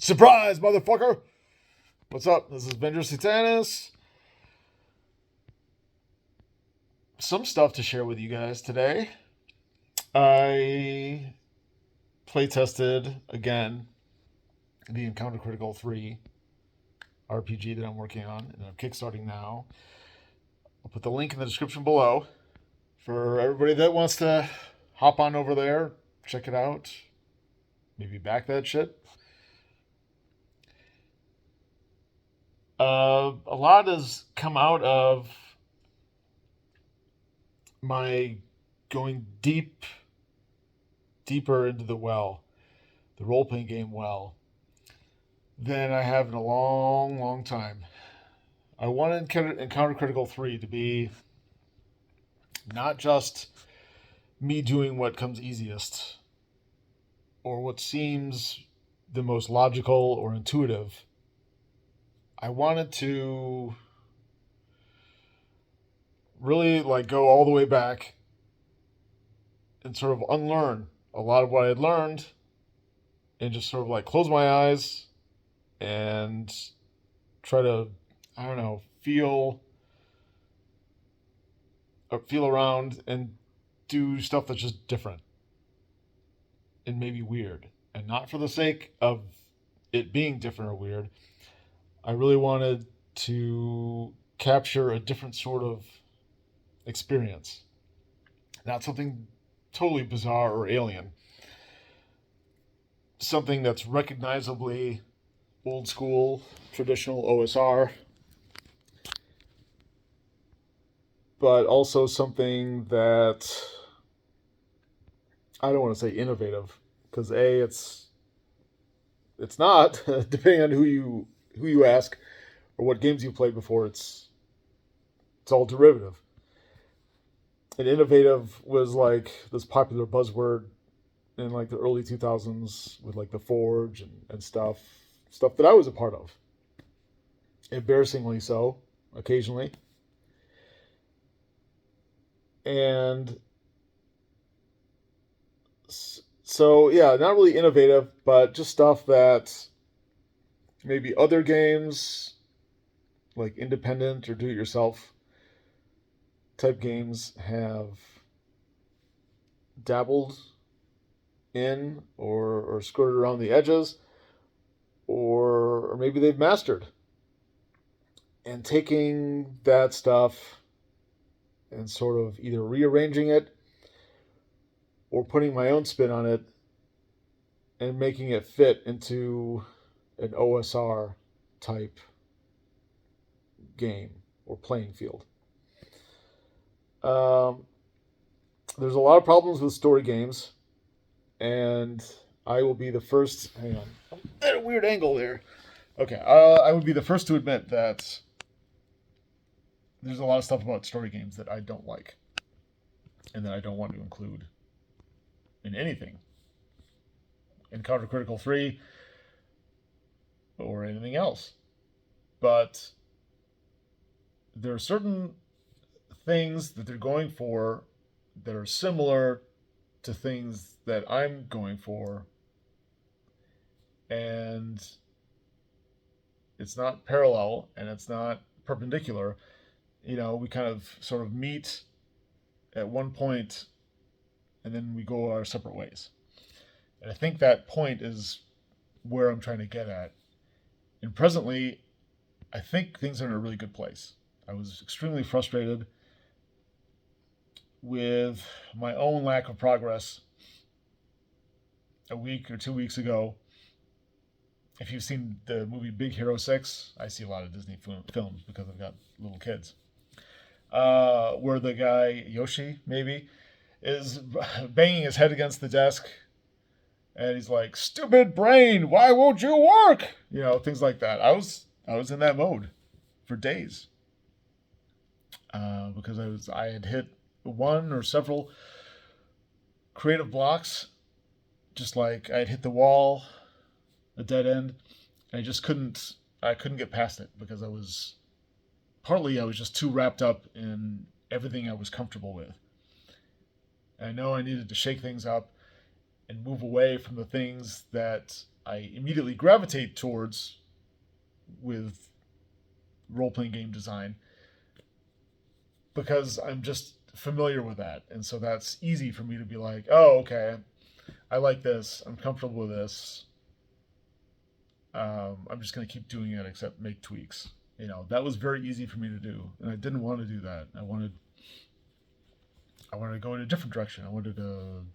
Surprise, motherfucker! What's up? This is Venger Satanis. Some stuff to share with you guys today. I playtested again the Encounter Critical 3 RPG that I'm working on and I'm kickstarting now. I'll put the link in the description below for everybody that wants to hop on over there, check it out, maybe back that shit. A lot has come out of my going deeper into the role-playing game than I have in a long time. I want Encounter Critical 3 to be not just me doing what comes easiest or what seems the most logical or intuitive. I wanted to really go all the way back and sort of unlearn a lot of what I had learned and just sort of close my eyes and try to, feel around and do stuff that's just different and maybe weird. And not for the sake of it being different or weird. I really wanted to capture a different sort of experience. Not something totally bizarre or alien. Something that's recognizably old school, traditional OSR, but also something that I don't want to say innovative, because it's not, depending on who you ask or what games you played before, it's all derivative. And innovative was this popular buzzword in the early 2000s with the Forge and stuff that I was a part of. Embarrassingly so, occasionally. And so, yeah, not really innovative, but just stuff that maybe other games, like independent or do-it-yourself type games, have dabbled in or skirted around the edges, or maybe they've mastered. And taking that stuff and sort of either rearranging it or putting my own spin on it and making it fit into an OSR type game or playing field. There's a lot of problems with story games, and I will be the first. Hang on, I'm at a weird angle there. Okay, I would be the first to admit that there's a lot of stuff about story games that I don't like, and that I don't want to include in anything. Encounter Critical 3 or anything else. But there are certain things that they're going for that are similar to things that I'm going for, and it's not parallel and it's not perpendicular. We kind of sort of meet at one point and then we go our separate ways. And I think that point is where I'm trying to get at. And presently, I think things are in a really good place. I was extremely frustrated with my own lack of progress a week or 2 weeks ago. If you've seen the movie Big Hero 6, I see a lot of Disney films because I've got little kids, where the guy, Yoshi, maybe, is banging his head against the desk, and he's like, "Stupid brain, why won't you work?" Things like that. I was in that mode for days, because I had hit one or several creative blocks, just like I'd hit the wall, a dead end, and I couldn't get past it because I was just too wrapped up in everything I was comfortable with. I know I needed to shake things up and move away from the things that I immediately gravitate towards with role-playing game design because I'm just familiar with that. And so that's easy for me to be like, oh, okay, I like this. I'm comfortable with this. I'm just going to keep doing it except make tweaks. That was very easy for me to do. And I didn't want to do that. I wanted to go in a different direction. I wanted to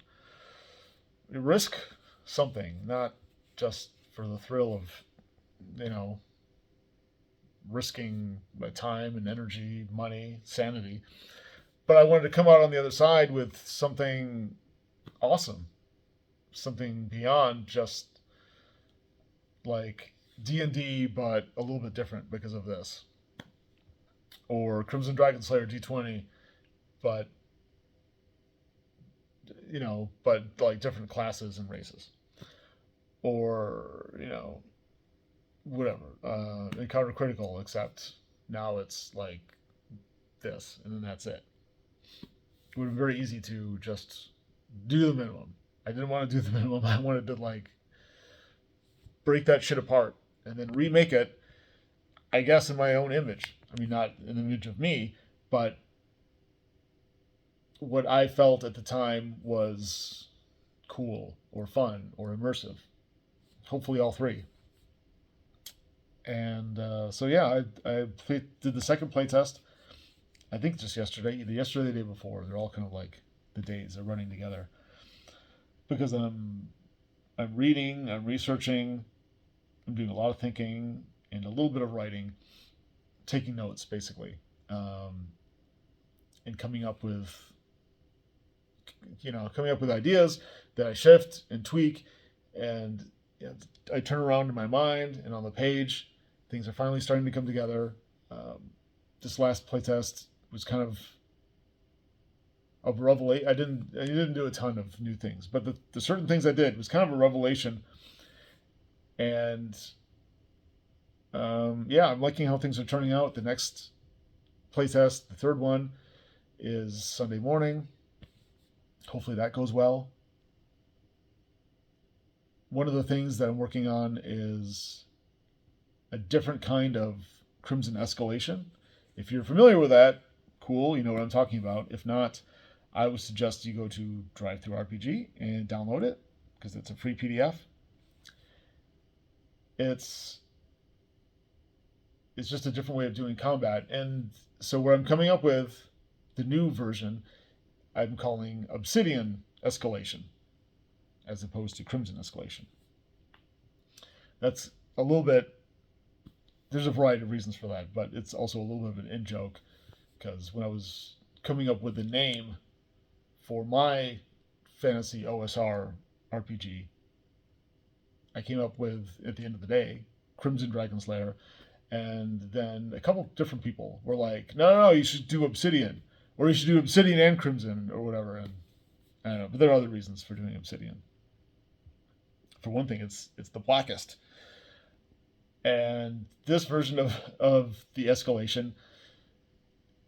risk something, not just for the thrill of, you know, risking my time and energy, money, sanity. But I wanted to come out on the other side with something awesome, something beyond just like D&D, but a little bit different because of this, or Crimson Dragon Slayer D20, but but like different classes and races, or whatever. Encounter Critical, except now it's like this, and then that's it. It would have been very easy to just do the minimum. I didn't want to do the minimum. I wanted to like break that shit apart and then remake it, I guess, in my own image. I mean, not an image of me, but what I felt at the time was cool or fun or immersive. Hopefully, all three. And so, yeah, I did the second playtest. I think just yesterday, either yesterday or the day before. They're all kind of like the days are running together because I'm reading, I'm researching, I'm doing a lot of thinking and a little bit of writing, taking notes basically, and coming up with ideas that I shift and tweak, and I turn around in my mind and on the page. Things are finally starting to come together. This last playtest was kind of revelation. I didn't do a ton of new things, but the certain things I did was kind of a revelation. And yeah, I'm liking how things are turning out. The next playtest, the third one, is Sunday morning. Hopefully that goes well. One of the things that I'm working on is a different kind of Crimson Escalation. If you're familiar with that, cool, you know what I'm talking about. If not, I would suggest you go to DriveThruRPG and download it because it's a free PDF. It's just a different way of doing combat. And so what I'm coming up with, the new version, I'm calling Obsidian Escalation as opposed to Crimson Escalation. That's a little bit, there's a variety of reasons for that, but it's also a little bit of an in-joke because when I was coming up with the name for my fantasy OSR RPG, I came up with, at the end of the day, Crimson Dragon Slayer, and then a couple different people were like, no, you should do Obsidian, or you should do Obsidian and Crimson, or whatever, and I don't know, but there are other reasons for doing Obsidian. For one thing, it's the blackest. And this version of the escalation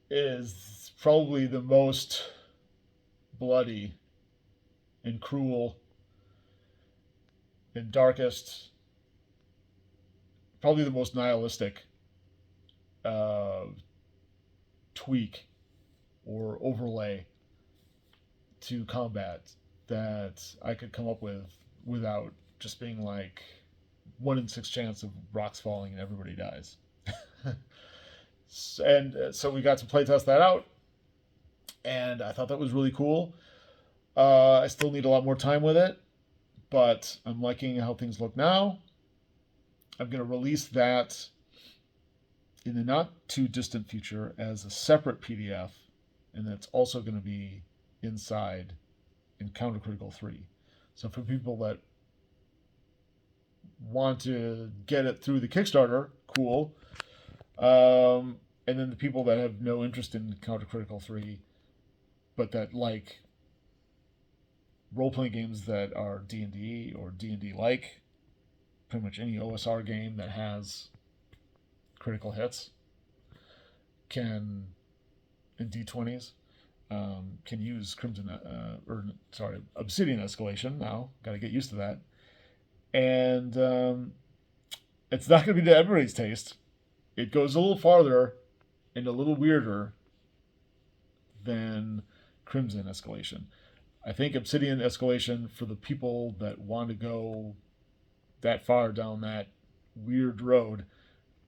is probably the most bloody and cruel and darkest, probably the most nihilistic tweak or overlay to combat that I could come up with without just being like 1 in 6 chance of rocks falling and everybody dies. And so we got to play test that out, and I thought that was really cool. I still need a lot more time with it, but I'm liking how things look now. I'm going to release that in the not too distant future as a separate PDF, and that's also going to be inside Encounter Critical 3. So for people that want to get it through the Kickstarter, cool. And then the people that have no interest in Encounter Critical 3, but that like role-playing games that are D&D or D&D-like, pretty much any OSR game that has critical hits can, in D20s, can use Obsidian Escalation now. Got to get used to that. And it's not going to be to everybody's taste. It goes a little farther and a little weirder than Crimson Escalation. I think Obsidian Escalation, for the people that want to go that far down that weird road,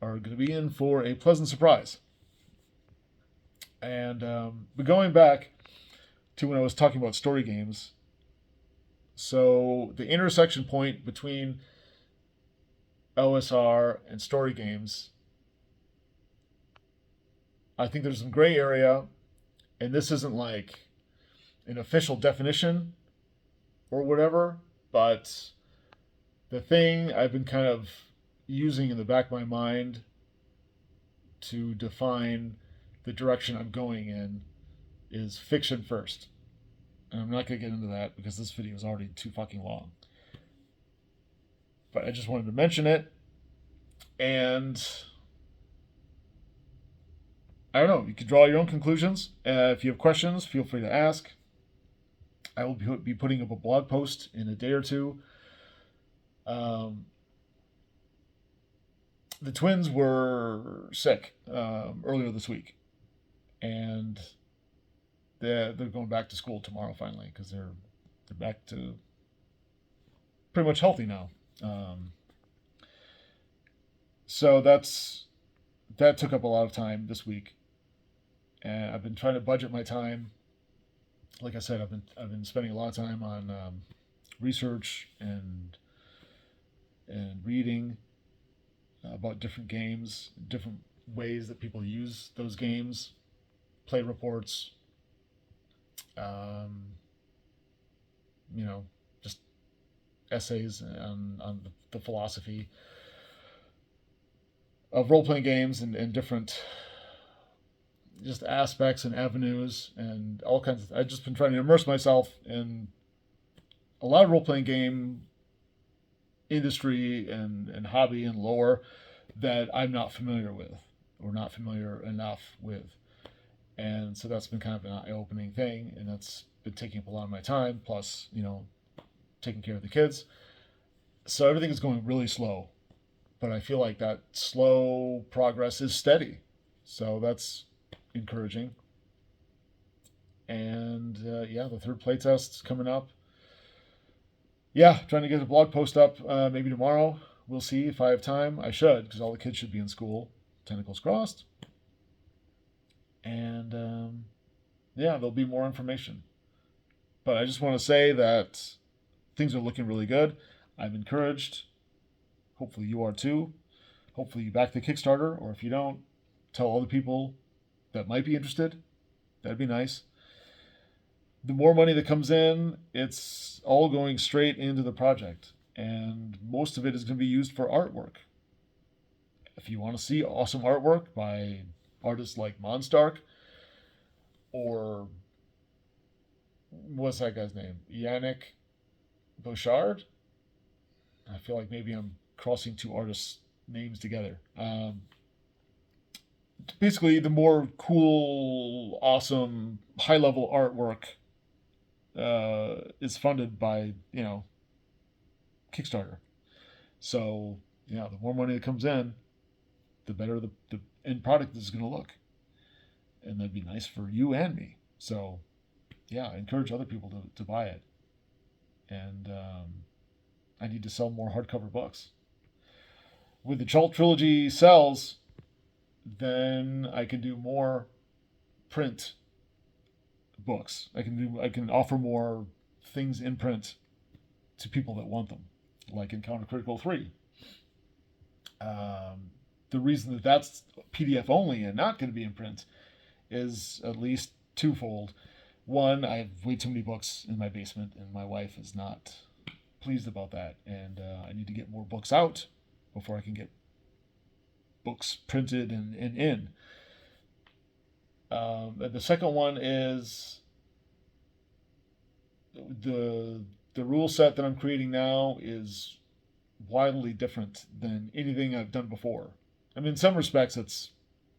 are going to be in for a pleasant surprise. And but going back to when I was talking about story games, so the intersection point between OSR and story games, I think there's some gray area, and this isn't like an official definition or whatever, but the thing I've been kind of using in the back of my mind to define the direction I'm going in is fiction first. And I'm not going to get into that because this video is already too fucking long. But I just wanted to mention it. And I don't know, you can draw your own conclusions. If you have questions, feel free to ask. I will be putting up a blog post in a day or two. The twins were sick earlier this week. And they're going back to school tomorrow finally because they're back to pretty much healthy now. So that took up a lot of time this week, and I've been trying to budget my time. Like I said, I've been spending a lot of time on research and reading about different games, different ways that people use those games, play reports, just essays on the philosophy of role-playing games and different just aspects and avenues and all kinds of. I've just been trying to immerse myself in a lot of role-playing game industry and hobby and lore that I'm not familiar with or not familiar enough with. And so that's been kind of an eye-opening thing, and that's been taking up a lot of my time, plus, taking care of the kids. So everything is going really slow, but I feel like that slow progress is steady. So that's encouraging. And the third playtest is coming up. Yeah, trying to get a blog post up maybe tomorrow. We'll see if I have time. I should, because all the kids should be in school. Tentacles crossed. And there'll be more information. But I just want to say that things are looking really good. I'm encouraged. Hopefully you are too. Hopefully you back the Kickstarter, or if you don't, tell other people that might be interested. That'd be nice. The more money that comes in, it's all going straight into the project. And most of it is going to be used for artwork. If you want to see awesome artwork by artists like Monstark, or what's that guy's name? Yannick Bouchard? I feel like maybe I'm crossing two artists' names together. Basically, the more cool, awesome, high-level artwork is funded by, Kickstarter. So, the more money that comes in, the better the end product is going to look. And that'd be nice for you and me. So, I encourage other people to buy it. And I need to sell more hardcover books. With the Chult Trilogy sells, then I can do more print books. I can offer more things in print to people that want them, like Encounter Critical 3. The reason that that's PDF only and not going to be in print is at least twofold. One, I have way too many books in my basement, and my wife is not pleased about that. And I need to get more books out before I can get books printed and in. And the second one is the rule set that I'm creating now is wildly different than anything I've done before. I mean, in some respects, it's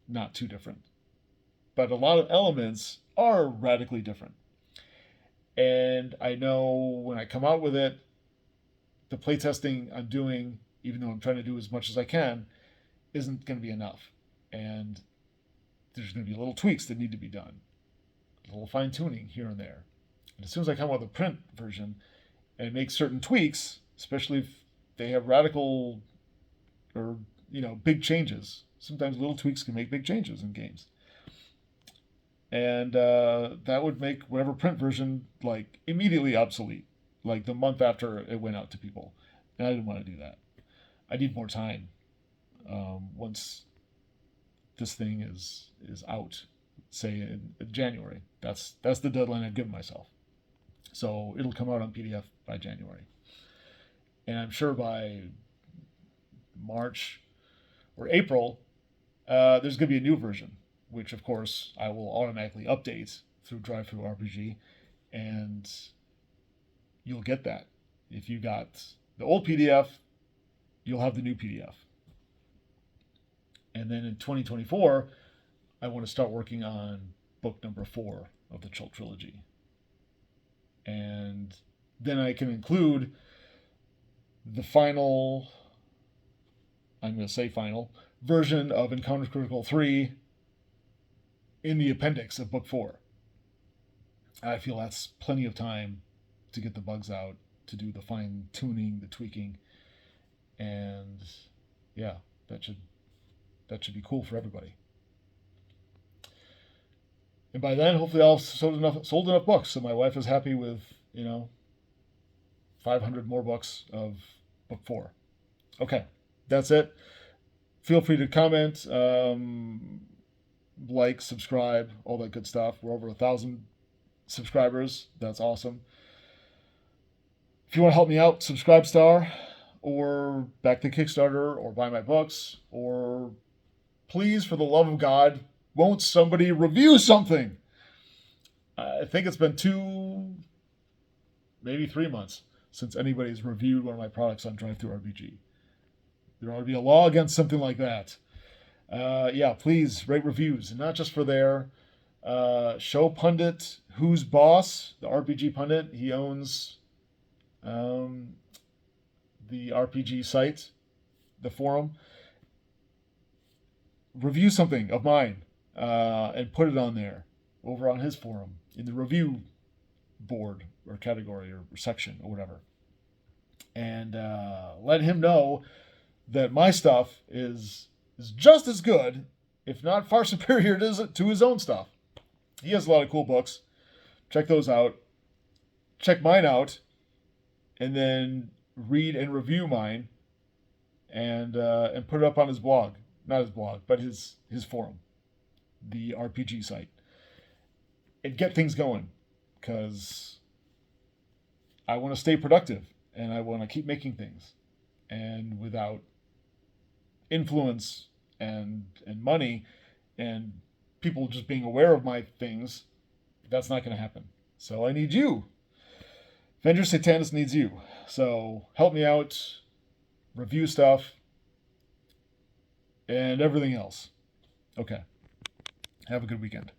not too different. But a lot of elements are radically different. And I know when I come out with it, the playtesting I'm doing, even though I'm trying to do as much as I can, isn't going to be enough. And there's going to be little tweaks that need to be done, a little fine tuning here and there. And as soon as I come out with a print version and make certain tweaks, especially if they have radical or big changes, sometimes little tweaks can make big changes in games. And that would make whatever print version like immediately obsolete, like the month after it went out to people. And I didn't want to do that. I need more time. Once this thing is out, say in January, that's the deadline I've given myself. So it'll come out on PDF by January, and I'm sure by March or April, there's going to be a new version, which of course I will automatically update through DriveThruRPG, and you'll get that. If you got the old PDF, you'll have the new PDF. And then in 2024, I want to start working on book number 4 of the Chult trilogy. And then I can include the final, I'm going to say final, version of Encounters Critical 3 in the appendix of book 4. I feel that's plenty of time to get the bugs out, to do the fine tuning, the tweaking, and yeah, that should be cool for everybody. And by then, hopefully, I'll have sold enough books so my wife is happy with 500 more books of book 4. Okay, that's it. Feel free to comment, like, subscribe, all that good stuff. We're over 1,000 subscribers. That's awesome. If you want to help me out, Subscribestar, or back to Kickstarter, or buy my books, or please, for the love of God, won't somebody review something? I think it's been 2, maybe 3 months since anybody's reviewed one of my products on DriveThruRPG. There ought to be a law against something like that. Yeah, please rate reviews, and not just for their show pundit, Who's Boss, the RPG pundit. He owns the RPG site, the forum. Review something of mine and put it on there, over on his forum, in the review board or category or section or whatever. And let him know that my stuff is just as good, if not far superior to his own stuff. He has a lot of cool books. Check those out. Check mine out, and then read and review mine, and put it up on his blog. Not his blog, but his forum, the RPG site. And get things going, because I want to stay productive, and I want to keep making things. And without influence and money and people just being aware of my things, that's not going to happen. So I need you. Venger Satanis needs you. So help me out, review stuff, and everything else. Okay. Have a good weekend.